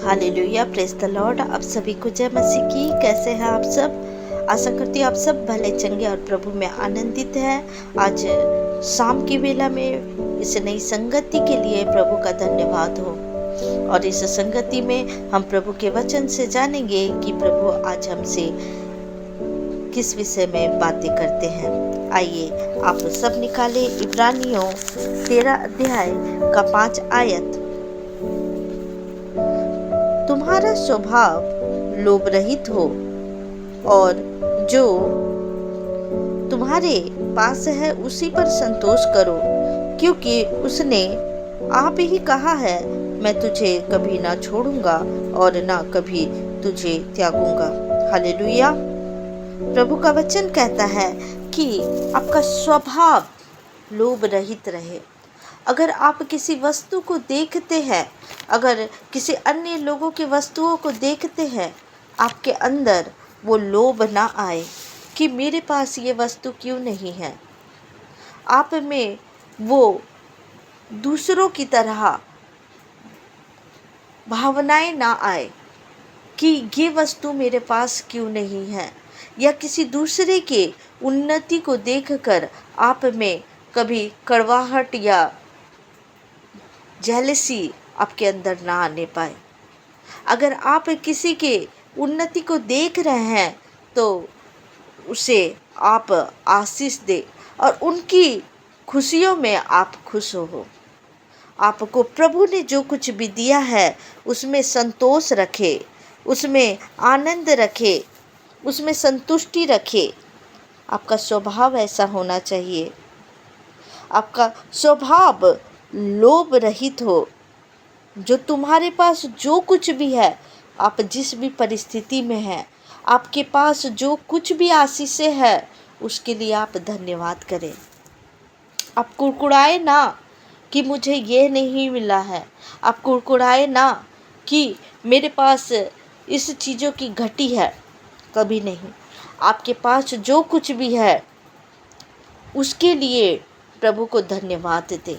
Hallelujah, praise the Lord. आप सभी को जय मसीह की। कैसे हैं आप सब? आशा करती हूँ आप सब भले चंगे और प्रभु में आनंदित हैं। आज शाम की वेला में इस नई संगति के लिए प्रभु का धन्यवाद हो। और इस संगति में हम प्रभु के वचन से जानेंगे कि प्रभु आज हमसे किस विषय में बातें करते हैं। आइए आप सब निकाले इब्रानियों 13 अध्याय का 5 आयत। तुम्हारा स्वभाव लोभ रहित हो और जो तुम्हारे पास है उसी पर संतोष करो, क्योंकि उसने आप ही कहा है, मैं तुझे कभी ना छोड़ूंगा और ना कभी तुझे त्यागूंगा। हालेलुया। प्रभु का वचन कहता है कि आपका स्वभाव लोभ रहित रहे। अगर आप किसी वस्तु को देखते हैं, अगर किसी अन्य लोगों की वस्तुओं को देखते हैं, आपके अंदर वो लोभ ना आए कि मेरे पास ये वस्तु क्यों नहीं है। आप में वो दूसरों की तरह भावनाएं ना आए कि ये वस्तु मेरे पास क्यों नहीं है, या किसी दूसरे के उन्नति को देखकर आप में कभी कड़वाहट या जेलसी आपके अंदर ना आने पाए। अगर आप किसी के उन्नति को देख रहे हैं तो उसे आप आशीष दे और उनकी खुशियों में आप खुश हो। आपको प्रभु ने जो कुछ भी दिया है उसमें संतोष रखे, उसमें आनंद रखे, उसमें संतुष्टि रखे। आपका स्वभाव ऐसा होना चाहिए। आपका स्वभाव लोभ रहित हो। जो तुम्हारे पास जो कुछ भी है, आप जिस भी परिस्थिति में हैं, आपके पास जो कुछ भी आशीषें है, उसके लिए आप धन्यवाद करें। आप कुड़कुड़ाए ना कि मुझे ये नहीं मिला है। आप कुड़कुड़ाए ना कि मेरे पास इस चीज़ों की घटी है। कभी नहीं। आपके पास जो कुछ भी है उसके लिए प्रभु को धन्यवाद दें,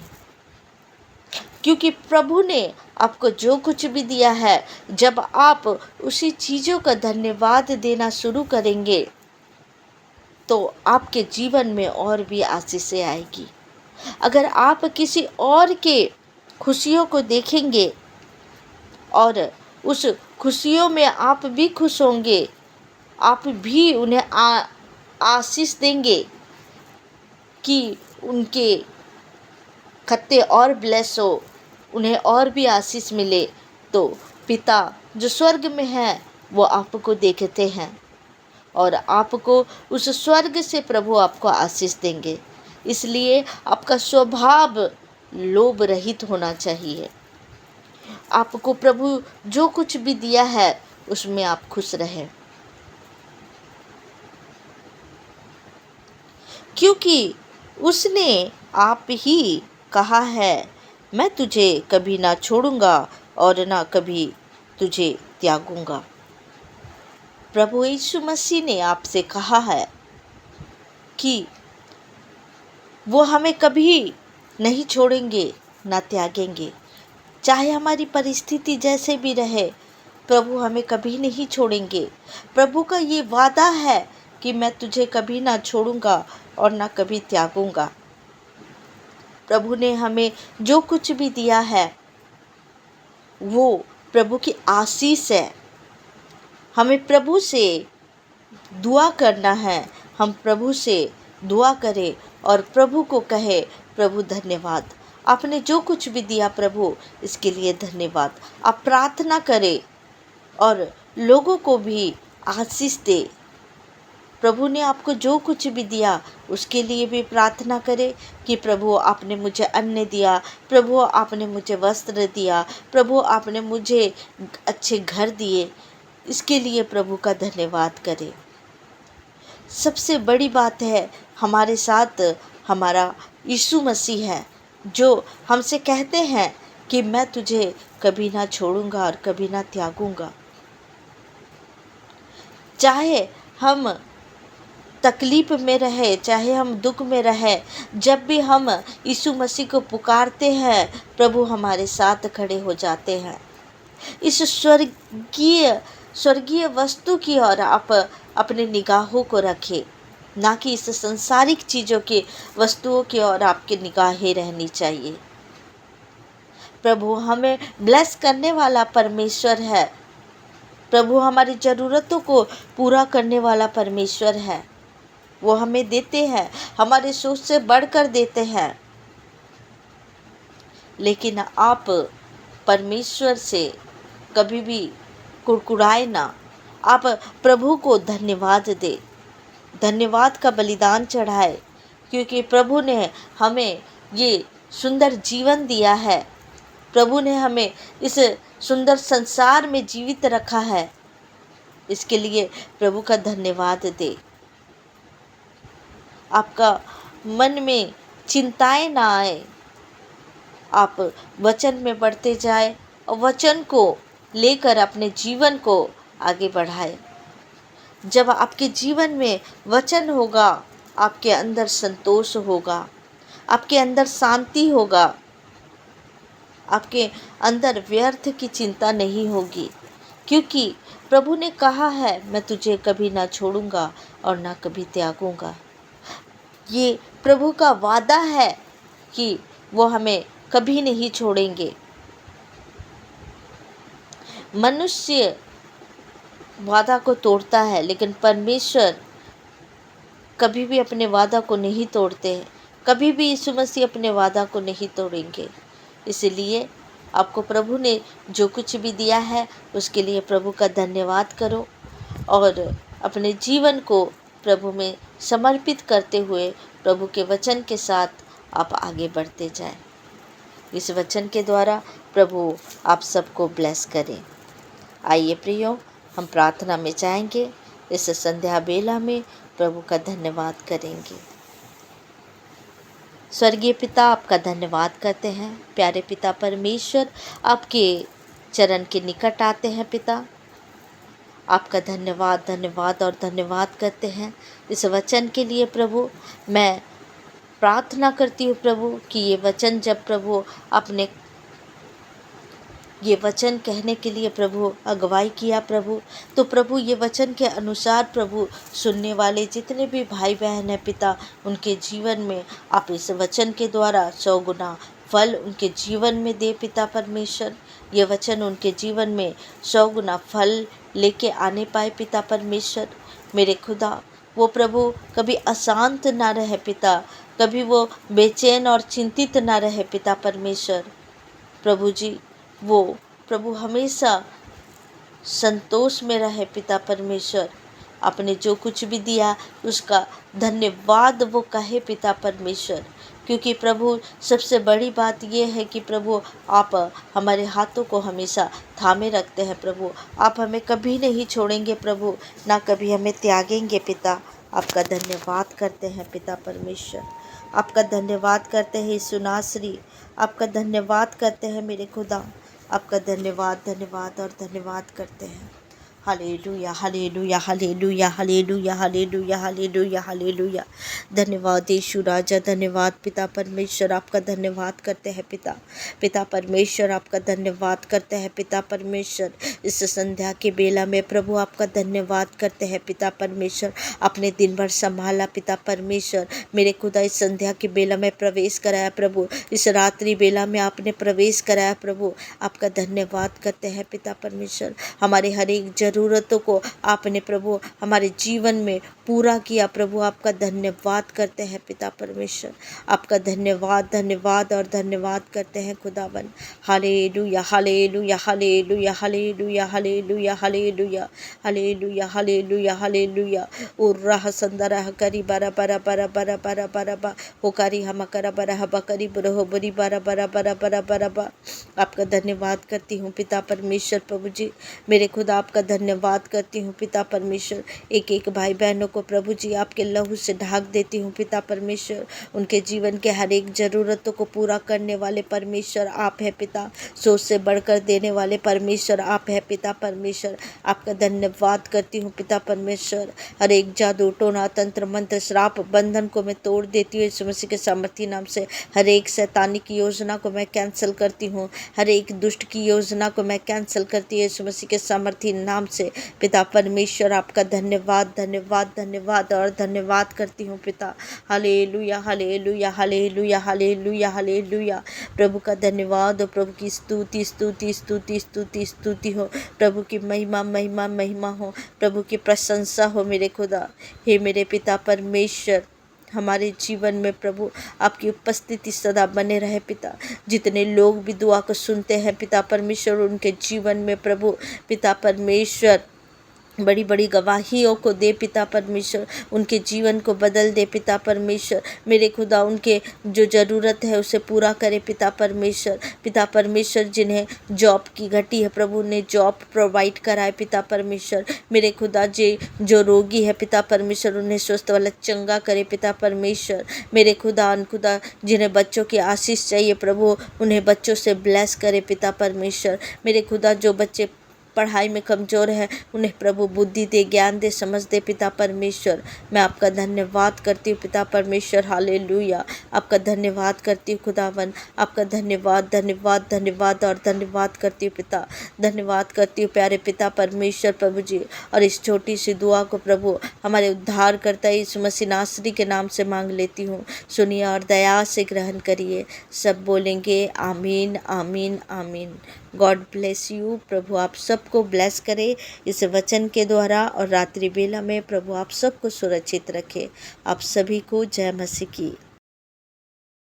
क्योंकि प्रभु ने आपको जो कुछ भी दिया है, जब आप उसी चीज़ों का धन्यवाद देना शुरू करेंगे तो आपके जीवन में और भी आशीषें आएगी। अगर आप किसी और के खुशियों को देखेंगे और उस खुशियों में आप भी खुश होंगे, आप भी उन्हें आशीष देंगे कि उनके खत्ते और ब्लेस हो, उन्हें और भी आशीष मिले, तो पिता जो स्वर्ग में है वो आपको देखते हैं और आपको उस स्वर्ग से प्रभु आपको आशीष देंगे। इसलिए आपका स्वभाव लोभ रहित होना चाहिए। आपको प्रभु जो कुछ भी दिया है उसमें आप खुश रहें, क्योंकि उसने आप ही कहा है, मैं तुझे कभी ना छोड़ूंगा और ना कभी तुझे त्यागूंगा। प्रभु यीशु मसीह ने आपसे कहा है कि वो हमें कभी नहीं छोड़ेंगे ना त्यागेंगे। चाहे हमारी परिस्थिति जैसे भी रहे, प्रभु हमें कभी नहीं छोड़ेंगे। प्रभु का ये वादा है कि मैं तुझे कभी ना छोड़ूंगा और ना कभी त्यागूंगा। प्रभु ने हमें जो कुछ भी दिया है वो प्रभु की आशीष है। हमें प्रभु से दुआ करना है। हम प्रभु से दुआ करें और प्रभु को कहे, प्रभु धन्यवाद, आपने जो कुछ भी दिया प्रभु इसके लिए धन्यवाद। आप प्रार्थना करें और लोगों को भी आशीष दे। प्रभु ने आपको जो कुछ भी दिया उसके लिए भी प्रार्थना करें कि प्रभु आपने मुझे अन्न दिया, प्रभु आपने मुझे वस्त्र दिया, प्रभु आपने मुझे अच्छे घर दिए। इसके लिए प्रभु का धन्यवाद करें। सबसे बड़ी बात है, हमारे साथ हमारा यीशु मसीह है जो हमसे कहते हैं कि मैं तुझे कभी ना छोड़ूंगा और कभी ना त्यागूंगा। चाहे हम तकलीफ में रहे, चाहे हम दुख में रहे, जब भी हम यीशु मसीह को पुकारते हैं, प्रभु हमारे साथ खड़े हो जाते हैं। इस स्वर्गीय वस्तु की ओर आप अपने निगाहों को रखें, ना कि इस संसारिक चीज़ों की वस्तुओं की ओर आपकी निगाहें रहनी चाहिए। प्रभु हमें ब्लेस करने वाला परमेश्वर है। प्रभु हमारी ज़रूरतों को पूरा करने वाला परमेश्वर है। वो हमें देते हैं, हमारे सोच से बढ़कर देते हैं। लेकिन आप परमेश्वर से कभी भी कुड़कुड़ाए ना। आप प्रभु को धन्यवाद दे, धन्यवाद का बलिदान चढ़ाए, क्योंकि प्रभु ने हमें ये सुंदर जीवन दिया है। प्रभु ने हमें इस सुंदर संसार में जीवित रखा है। इसके लिए प्रभु का धन्यवाद दे। आपका मन में चिंताएं ना आए, आप वचन में बढ़ते जाए और वचन को लेकर अपने जीवन को आगे बढ़ाए। जब आपके जीवन में वचन होगा, आपके अंदर संतोष होगा, आपके अंदर शांति होगा, आपके अंदर व्यर्थ की चिंता नहीं होगी, क्योंकि प्रभु ने कहा है, मैं तुझे कभी ना छोड़ूंगा और ना कभी त्यागूंगा। ये प्रभु का वादा है कि वो हमें कभी नहीं छोड़ेंगे। मनुष्य वादा को तोड़ता है, लेकिन परमेश्वर कभी भी अपने वादा को नहीं तोड़ते हैं। कभी भी यीशु मसीह अपने वादा को नहीं तोड़ेंगे। इसलिए आपको प्रभु ने जो कुछ भी दिया है उसके लिए प्रभु का धन्यवाद करो और अपने जीवन को प्रभु में समर्पित करते हुए प्रभु के वचन के साथ आप आगे बढ़ते जाएं। इस वचन के द्वारा प्रभु आप सबको ब्लेस करें। आइए प्रियो, हम प्रार्थना में जाएंगे। इस संध्या बेला में प्रभु का धन्यवाद करेंगे। स्वर्गीय पिता, आपका धन्यवाद करते हैं। प्यारे पिता परमेश्वर, आपके चरण के निकट आते हैं पिता। आपका धन्यवाद धन्यवाद और धन्यवाद करते हैं इस वचन के लिए प्रभु। मैं प्रार्थना करती हूँ प्रभु कि ये वचन जब प्रभु आपने ये वचन कहने के लिए प्रभु अगुवाई किया प्रभु, तो प्रभु ये वचन के अनुसार प्रभु सुनने वाले जितने भी भाई बहन हैं पिता, उनके जीवन में आप इस वचन के द्वारा 100 गुना फल उनके जीवन में दे पिता परमेश्वर। ये वचन उनके जीवन में 100 गुना फल लेके आने पाए पिता परमेश्वर। मेरे खुदा, वो प्रभु कभी अशांत ना रहे पिता, कभी वो बेचैन और चिंतित ना रहे पिता परमेश्वर। प्रभु जी, वो प्रभु हमेशा संतोष में रहे पिता परमेश्वर। आपने जो कुछ भी दिया उसका धन्यवाद वो कहे पिता परमेश्वर, क्योंकि प्रभु सबसे बड़ी बात ये है कि प्रभु आप हमारे हाथों को हमेशा थामे रखते हैं प्रभु। आप हमें कभी नहीं छोड़ेंगे प्रभु, ना कभी हमें त्यागेंगे पिता। आपका धन्यवाद करते हैं पिता परमेश्वर। आपका धन्यवाद करते हैं यीशु नासरी। आपका धन्यवाद करते हैं मेरे खुदा। आपका धन्यवाद धन्यवाद और धन्यवाद करते हैं। Hallelujah hallelujah hallelujah hallelujah hallelujah hallelujah hallelujah. धन्यवाद यीशु राजा, धन्यवाद पिता परमेश्वर। आपका धन्यवाद करते हैं पिता। पिता परमेश्वर, आपका धन्यवाद करते हैं पिता परमेश्वर। इस संध्या के बेला में प्रभु आपका धन्यवाद करते हैं पिता परमेश्वर। आपने दिन भर संभाला पिता परमेश्वर। मेरे खुदा, इस संध्या के बेला में प्रवेश कराया प्रभु, इस रात्रि बेला में आपने प्रवेश कराया प्रभु। आपका धन्यवाद करते हैं पिता परमेश्वर। हमारे हर एक ज़रूरतों को आपने प्रभु हमारे जीवन में पूरा किया प्रभु। आपका धन्यवाद करते हैं पिता परमेश्वर। आपका धन्यवाद धन्यवाद और धन्यवाद करते हैं खुदावन। Hallelujah hallelujah hallelujah hallelujah hallelujah hallelujah hallelujah hallelujah hallelujah. उर्राह संदराह करी बरा बरा बरा बरा बरा बरा बा होकारी हम करा बरा बकरी बरहो बरी बरा बरा बरा बरा बरा बा। आपका धन्यवाद करती हूँ पिता परमेश्वर। प्रभु जी, मेरे खुदा, आपका धन्यवाद करती हूँ पिता परमेश्वर। एक एक भाई बहनों को प्रभु जी आपके लहू से ढाक देती हूँ पिता परमेश्वर। उनके जीवन के हर एक ज़रूरतों को पूरा करने वाले परमेश्वर आप है पिता। सोच से बढ़कर देने वाले परमेश्वर आप है पिता परमेश्वर। आपका धन्यवाद करती हूँ पिता परमेश्वर। हर एक जादू टोना तंत्र मंत्र श्राप बंधन को मैं तोड़ देती हूँ यीशु मसीह के सामर्थी नाम से। हर एक शैतानिक योजना को मैं कैंसिल करती हूँ। हर एक दुष्ट की योजना को मैं कैंसिल करती हूँ यीशु मसीह के सामर्थी नाम से। पिता परमेश्वर आपका धन्यवाद धन्यवाद धन्यवाद और धन्यवाद करती हूँ पिता। Hallelujah hallelujah hallelujah hallelujah hallelujah. प्रभु का धन्यवाद और प्रभु की स्तुति स्तुति स्तुति स्तुति स्तुति हो। प्रभु की महिमा महिमा महिमा हो। प्रभु की प्रशंसा हो मेरे खुदा। हे मेरे पिता परमेश्वर, हमारे जीवन में प्रभु आपकी उपस्थिति सदा बने रहे पिता। जितने लोग भी दुआ को सुनते हैं पिता परमेश्वर, उनके जीवन में प्रभु पिता परमेश्वर बड़ी बड़ी गवाहियों को दे पिता परमेश्वर। उनके जीवन को बदल दे पिता परमेश्वर। मेरे खुदा उनके जो ज़रूरत है उसे पूरा करे पिता परमेश्वर। पिता परमेश्वर जिन्हें जॉब की घटी है प्रभु ने जॉब प्रोवाइड कराए पिता परमेश्वर। मेरे खुदा जो रोगी है पिता परमेश्वर उन्हें स्वस्थ वाला चंगा करे पिता परमेश्वर। मेरे खुदा खुदा जिन्हें बच्चों की आशीष चाहिए प्रभु उन्हें बच्चों से ब्लेस करे पिता परमेश्वर। मेरे खुदा जो बच्चे पढ़ाई में कमज़ोर है उन्हें प्रभु बुद्धि दे, ज्ञान दे, समझ दे पिता परमेश्वर। मैं आपका धन्यवाद करती हूँ पिता परमेश्वर। हालेलुया। आपका धन्यवाद करती हूँ खुदावन। आपका धन्यवाद धन्यवाद धन्यवाद और धन्यवाद करती हूँ पिता। धन्यवाद करती हूँ प्यारे पिता परमेश्वर प्रभु जी। और इस छोटी सी दुआ को प्रभु हमारे उद्धार करता यीशु मसीह नासरी के नाम से मांग लेती हूँ। सुनिए और दया से ग्रहण करिए। सब बोलेंगे आमीन आमीन आमीन। God bless you. प्रभु आप सबको ब्लेस करे इस वचन के द्वारा और रात्रि बेला में प्रभु आप सबको सुरक्षित रखे। आप सभी को जय मसीह की।